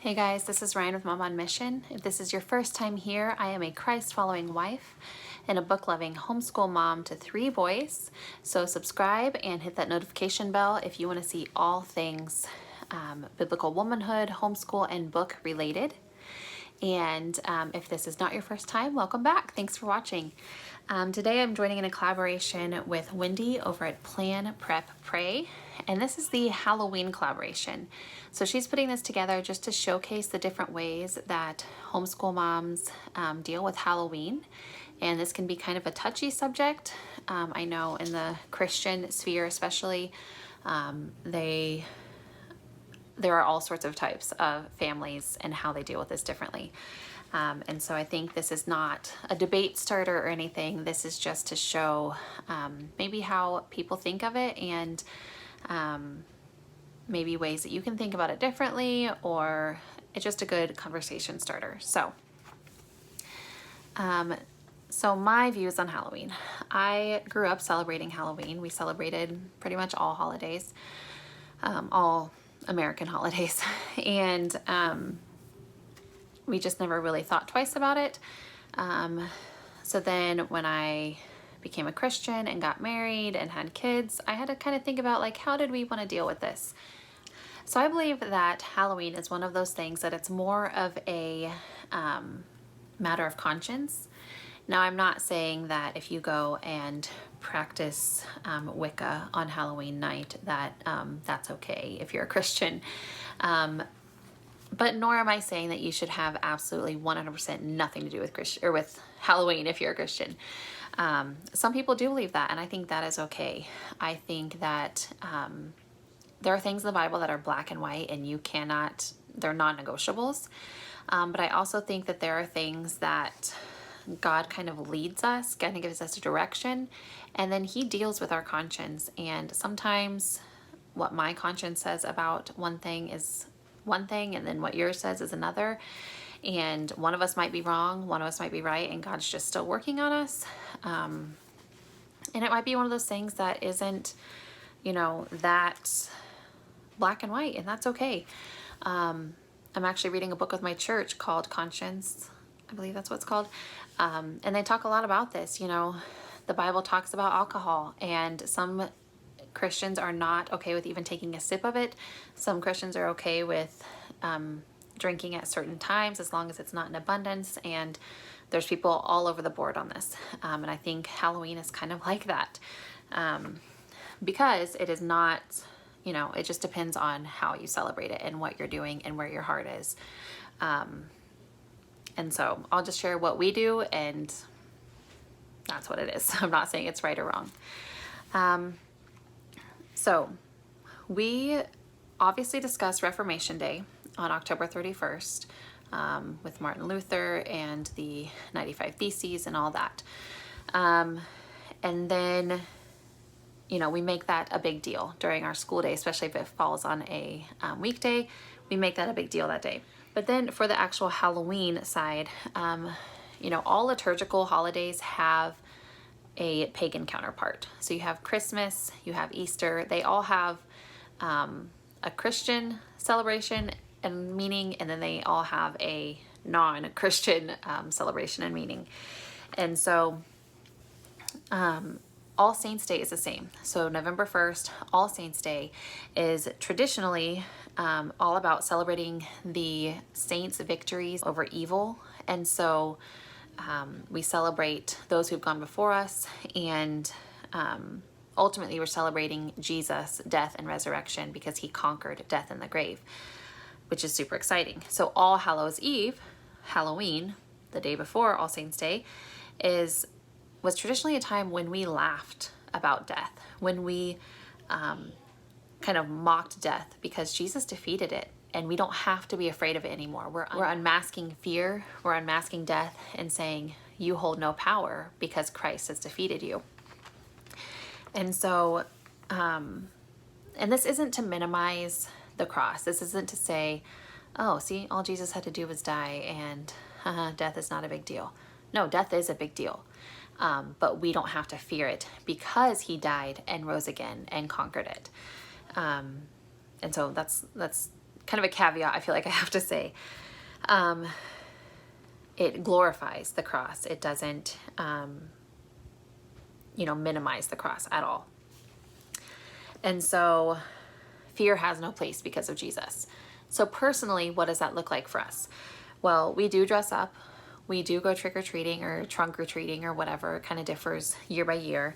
Hey guys, this is Rian with Momma on Mission. If this is your first time here, I am a Christ-following wife and a book-loving homeschool mom to 3 boys. So subscribe and hit that notification bell if you want to see all things biblical womanhood, homeschool, and book related. And if this is not your first time, welcome back. Thanks for watching. Today I'm joining in a collaboration with Wendy over at Plan, Prep, Pray. And this is the Halloween collaboration. So she's putting this together just to showcase the different ways that homeschool moms deal with Halloween. And this can be kind of a touchy subject. I know in the Christian sphere especially, there are all sorts of types of families and how they deal with this differently. And so I think this is not a debate starter or anything. This is just to show maybe how people think of it and maybe ways that you can think about it differently, or it's just a good conversation starter. So my views on Halloween. I grew up celebrating Halloween. We celebrated pretty much all holidays, all American holidays, and we just never really thought twice about it. So then when I became a Christian and got married and had kids, I had to kind of think about, like, how did we want to deal with this? So I believe that Halloween is one of those things that it's more of a matter of conscience. Now, I'm not saying that if you go and practice Wicca on Halloween night that that's okay if you're a Christian. But nor am I saying that you should have absolutely 100% nothing to do with Christian or with Halloween if you're a Christian. Some people do believe that, and I think that is okay. I think that there are things in the Bible that are black and white, and you cannot, they're non-negotiables. But I also think that there are things that God kind of leads us, kind of gives us a direction, and then He deals with our conscience. And sometimes what my conscience says about one thing is one thing, and then what yours says is another. And one of us might be wrong, one of us might be right, and God's just still working on us. And it might be one of those things that isn't, that black and white, and that's okay. I'm actually reading a book with my church called Conscience. I believe that's what it's called. And they talk a lot about this. The Bible talks about alcohol, and some Christians are not okay with even taking a sip of it. Some Christians are okay with drinking at certain times as long as it's not in abundance, and there's people all over the board on this. And I think Halloween is kind of like that, because it is not, it just depends on how you celebrate it and what you're doing and where your heart is. And so I'll just share what we do, and that's what it is. I'm not saying it's right or wrong. So we obviously discussed Reformation Day on October 31st with Martin Luther and the 95 Theses and all that. And then, we make that a big deal during our school day, especially if it falls on a weekday. We make that a big deal that day. But then for the actual Halloween side, all liturgical holidays have a pagan counterpart. So you have Christmas, you have Easter. They all have a Christian celebration and meaning, and then they all have a non-Christian celebration and meaning. And so All Saints Day is the same. So November 1st, All Saints Day is traditionally all about celebrating the saints' victories over evil. And so we celebrate those who've gone before us, and ultimately we're celebrating Jesus' death and resurrection because He conquered death and the grave, which is super exciting. So All Hallows Eve, Halloween, the day before All Saints Day, was traditionally a time when we laughed about death, when we kind of mocked death because Jesus defeated it. And we don't have to be afraid of it anymore. We're unmasking fear, we're unmasking death, and saying, you hold no power because Christ has defeated you. And so, and this isn't to minimize the cross. This isn't to say, oh, see, all Jesus had to do was die, and death is not a big deal. No, death is a big deal. But we don't have to fear it because He died and rose again and conquered it. And so that's kind of a caveat I feel like I have to say. It glorifies the cross. It doesn't, minimize the cross at all. And so fear has no place because of Jesus. So personally, what does that look like for us? Well, we do dress up. We do go trick-or-treating or trunk-or-treating or whatever. It kind of differs year by year.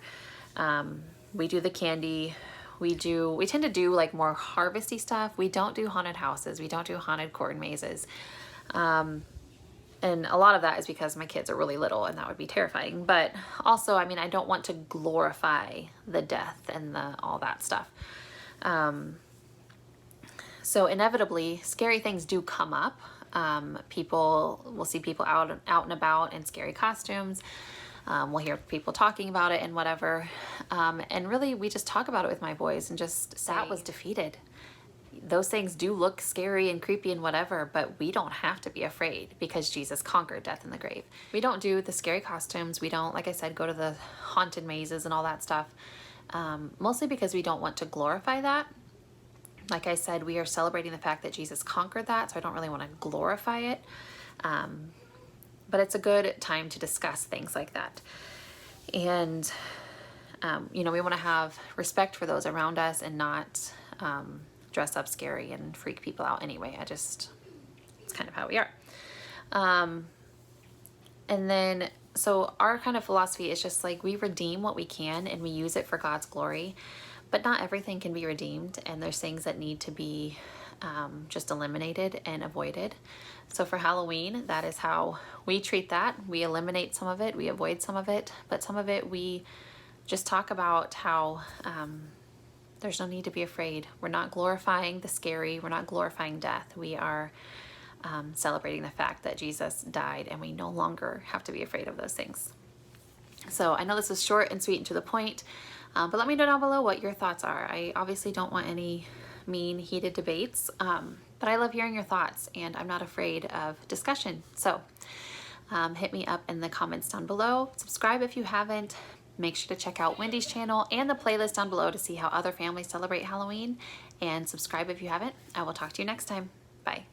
We do the candy. We tend to do like more harvesty stuff. We don't do haunted houses. We don't do haunted court and mazes. And a lot of that is because my kids are really little and that would be terrifying. But also, I mean, I don't want to glorify the death and all that stuff. So inevitably, scary things do come up. We'll see people out and about in scary costumes. We'll hear people talking about it and whatever. And really, we just talk about it with my boys and just say, that was defeated. Those things do look scary and creepy and whatever, but we don't have to be afraid because Jesus conquered death in the grave. We don't do the scary costumes. We don't, like I said, go to the haunted mazes and all that stuff. Mostly because we don't want to glorify that. Like I said, we are celebrating the fact that Jesus conquered that, so I don't really want to glorify it. But it's a good time to discuss things like that. And, we want to have respect for those around us and not dress up scary and freak people out anyway. It's kind of how we are. And then, so our kind of philosophy is just like we redeem what we can and we use it for God's glory. But not everything can be redeemed, and there's things that need to be just eliminated and avoided. So for Halloween, that is how we treat that. We eliminate some of it, we avoid some of it, but some of it we just talk about how there's no need to be afraid. We're not glorifying the scary, we're not glorifying death. We are celebrating the fact that Jesus died and we no longer have to be afraid of those things. So I know this is short and sweet and to the point. But let me know down below what your thoughts are. I obviously don't want any mean, heated debates, but I love hearing your thoughts and I'm not afraid of discussion. So hit me up in the comments down below. Subscribe if you haven't. Make sure to check out Wendy's channel and the playlist down below to see how other families celebrate Halloween. And subscribe if you haven't. I will talk to you next time. Bye.